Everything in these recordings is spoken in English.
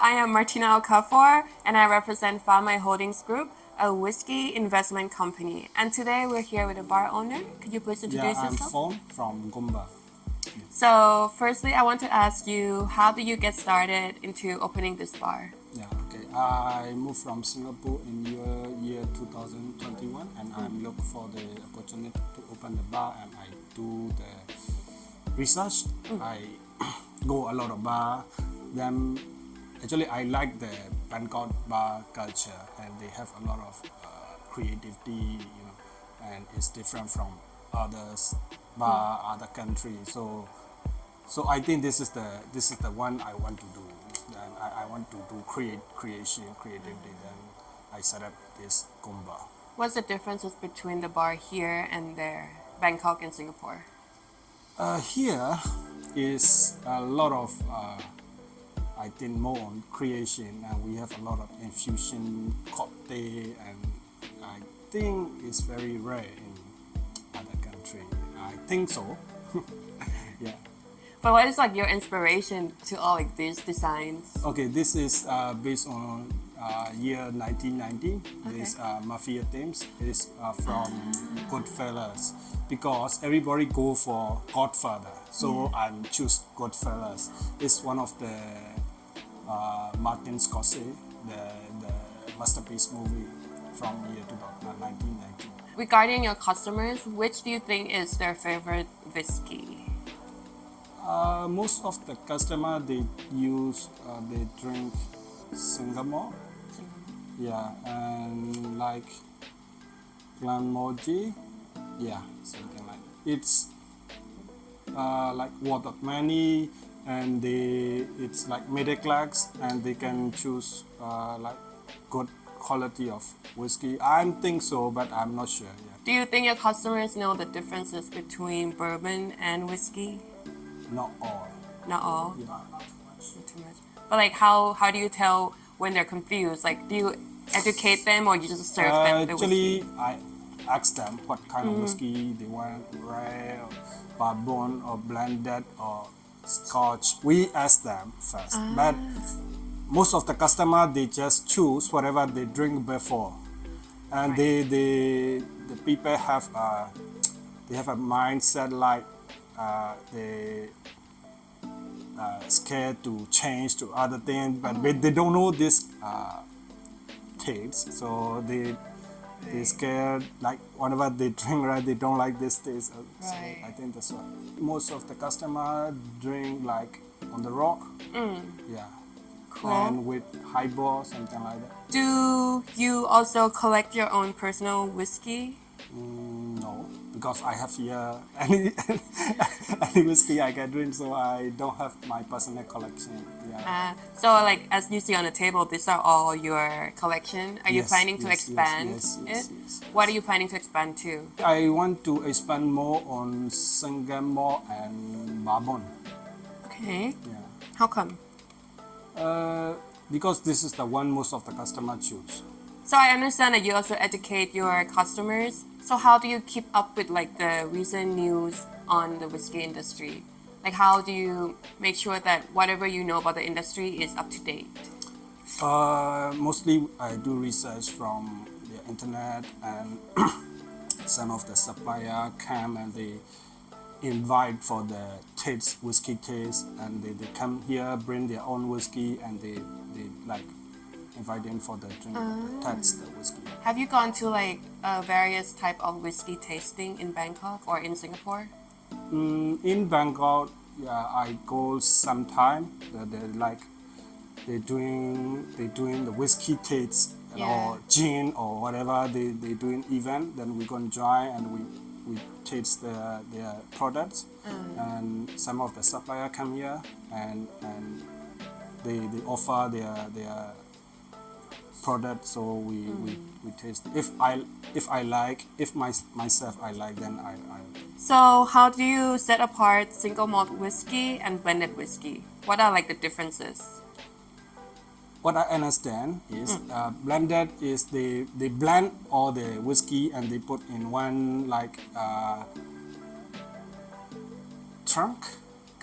I am Martina Okafor, and I represent Phone Myat Holdings Group, a whiskey investment company. And today we're here with a bar owner. Could you please introduce I'm yourself? Phone from Goombah. So, firstly, I want to ask you, how did you get started into opening this bar? Okay. I moved from Singapore in year 2021, and I'm looking for the opportunity to open the bar, and I do the research. I go a lot of bar. Then, actually, I like the Bangkok bar culture, and they have a lot of creativity, and it's different from others bar, other countries. So I think this is the one I want to do. And I want to do creativity. Then I set up this Goombah. What's the differences between the bar here and there, Bangkok and Singapore? Here is a lot of I think more on creation, and we have a lot of infusion cocktail, and I think it's very rare in other country. I think so. Yeah. But what is like your inspiration to all like these designs? Okay, this is based on year 1990. Okay. This mafia themes. It is from Goodfellas, because everybody go for Godfather. So I'm choose Goodfellas. It's one of the Martin Scorsese, the masterpiece movie from year 1990. Regarding your customers, which do you think is their favorite whiskey? Most of the customer they drink Singapore, yeah, and like Glenmorangie, yeah, something like it's like Wort of Many, and it's like middle class, and they can choose like good quality of whiskey. I think so, but I'm not sure. Yeah. Do you think your customers know the differences between bourbon and whiskey? Not all. Not all. Yeah. Not too much. But like, how do you tell when they're confused? Like, do you educate them or you just serve them the Actually, whiskey? I ask them what kind of whiskey they want, rare, or bourbon, or blended, or Scotch. We ask them first, but most of the customer they just choose whatever they drink before, and Right. the people have they have a mindset like they scared to change to other things, but they don't know this taste, so they scared like whenever they drink, right, they don't like this taste. So Right. I think that's why most of the customer drink like on the rock, yeah, Cool. and with highball, something like that. Do you also collect your own personal whiskey? No, because I have here any whiskey I can drink, so I don't have my personal collection. Yeah. So like, as you see on the table, these are all your collection. Are you Yes, planning to yes, expand yes, it? yes. What are you planning to expand to? I want to expand more on Singapore and bourbon. Okay. Yeah. How come? Because this is the one most of the customer choose. So I understand that you also educate your customers. So how do you keep up with like the recent news on the whiskey industry? Like, how do you make sure that whatever you know about the industry is up to date? Mostly I do research from the internet, and some of the supplier come and they invite for the whiskey taste, and they come here, bring their own whiskey, and they like invite them for the drink, taste the whiskey. Have you gone to like various type of whiskey tasting in Bangkok or in Singapore? In Bangkok, yeah, I go sometime. They're doing the whiskey taste, Yeah. or gin or whatever they doing event. Then we gonna join, and we taste their products. And some of the supplier come here, and they offer their product, so we taste it. If myself I like, then I So how do you set apart single malt whiskey and blended whiskey? What are like the differences? what I understand is blended is they blend all the whiskey and they put in one like trunk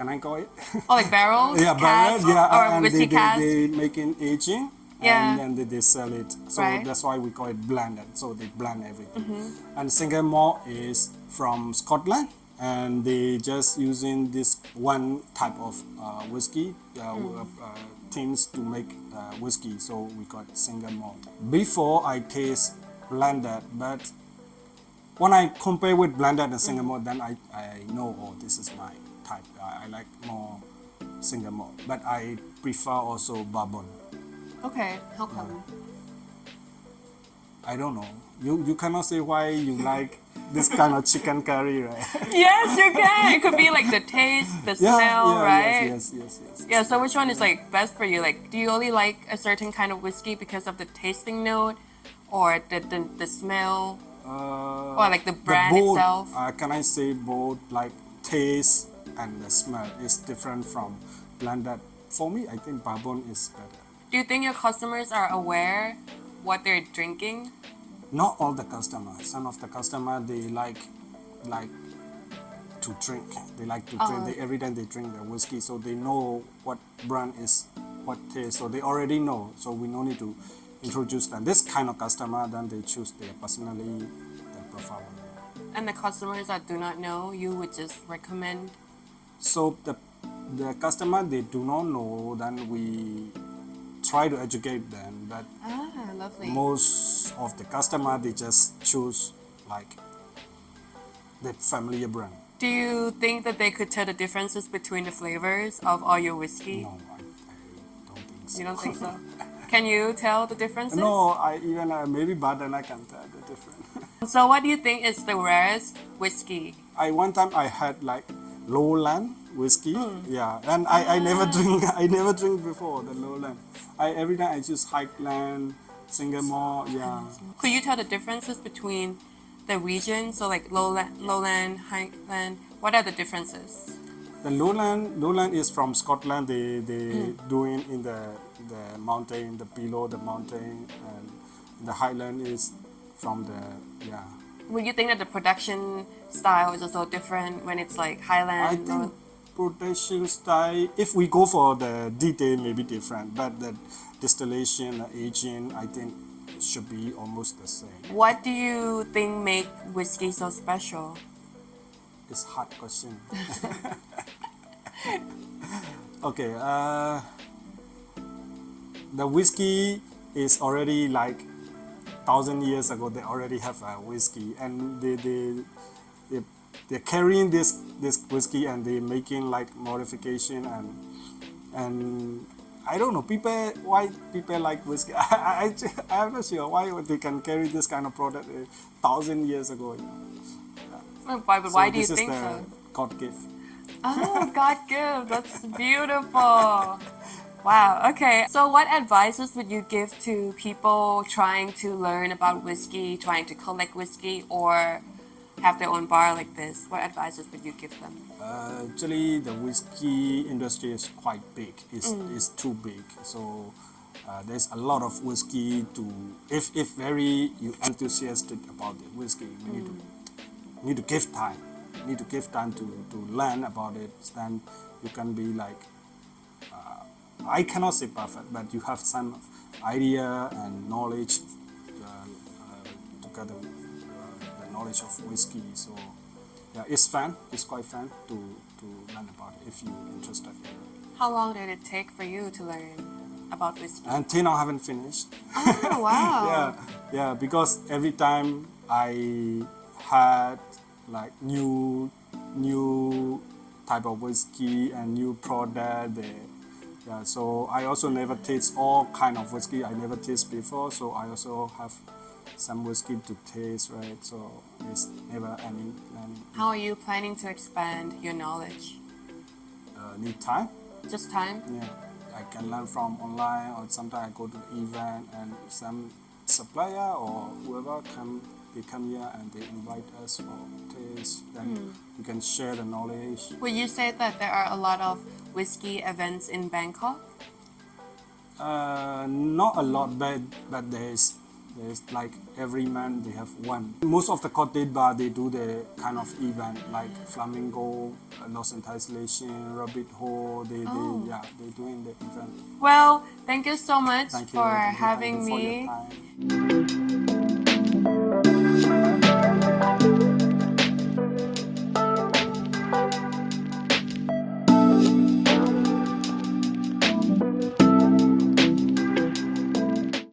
can I call it? Oh, like barrels, Yeah, casks, barrel, yeah, or and whiskey casks. they make it aging, Yeah. and then they sell it. So Right. that's why we call it blended. So they blend everything. Mm-hmm. And single malt is from Scotland, and they just using this one type of whiskey things to make whiskey. So we call it single malt. Before I taste blended, but when I compare with blended and single malt, then I know, oh, this is my type. I like more single malt, but I prefer also bourbon. Okay, how come? I don't know. You cannot say why you like this kind of chicken curry, right? Yes, you can. It could be like the taste, the smell, right? Yes. Yeah, so which one is like best for you? Like, do you only like a certain kind of whiskey because of the tasting note or the smell or like the brand both, itself? Can I say both? Like taste and the smell is different from blended. For me, I think bourbon is better. Do you think your customers are aware what they're drinking? Not all the customers. Some of the customers they like to drink. They like to drink. They, every time they drink the whiskey, so they know what brand is what taste. So they already know. So we no need to introduce them. This kind of customer, then they choose their personally their profile. And the customers that do not know, you would just recommend? So the customer they do not know, then we try to educate them. But Lovely. most of the customer they just choose like the familiar brand. Do you think that they could tell the differences between the flavors of all your whiskey? No, I don't think so. You don't think so? Can you tell the differences? No, I even maybe but then I can tell the difference. So what do you think is the rarest whiskey? One time I had like lowland whiskey, yeah, and I never drink. I never drink before the lowland. Every time I choose highland, single malt, yeah. Could you tell the differences between the regions? So like lowland, highland. What are the differences? The lowland is from Scotland. They doing in the mountain, the below the mountain, and the highland is from the yeah. Would you think that the production style is also different when it's like highland? I think production style, if we go for the detail, may be different, but the distillation, the aging, I think should be almost the same. What do you think make whiskey so special? It's hard question. Okay, the whiskey is already like 1,000 years ago. They already have a whiskey, and they're carrying this whiskey and they're making like modification and I don't know why people like whiskey. I'm not sure why they can carry this kind of product 1,000 years ago. Why do you this think is the so? God gift. Oh, God give. That's beautiful. Wow. Okay. So, what advices would you give to people trying to learn about whiskey, trying to collect whiskey, or have their own bar like this? What advices would you give them? Actually, the whiskey industry is quite big. It's too big. So there's a lot of whiskey to. If very you enthusiastic about the whiskey, you need to give time. You need to give time to learn about it. Then you can be like. I cannot say perfect, but you have some idea and knowledge together the knowledge of whiskey. So yeah, it's fun. It's quite fun to learn about it if you're interested. How long did it take for you to learn about whiskey? Until now, I haven't finished. Oh, wow. yeah, because every time I had like new type of whiskey and new product. Yeah, so I also never taste all kind of whiskey. I never taste before, so I also have some whiskey to taste, right? So it's never ending. How are you planning to expand your knowledge? Need time. Just time? Yeah, I can learn from online, or sometimes I go to an event and some supplier or whoever they come here and they invite us for taste. Then we can share the knowledge. Would you say that there are a lot of whiskey events in Bangkok? Not a lot, but There's like every month they have one. Most of the cottage bar they do the kind of event like flamingo, lost in translation, rabbit hole. They doing the event. Well, thank you so much Thank you. for Thank you having for your me. time.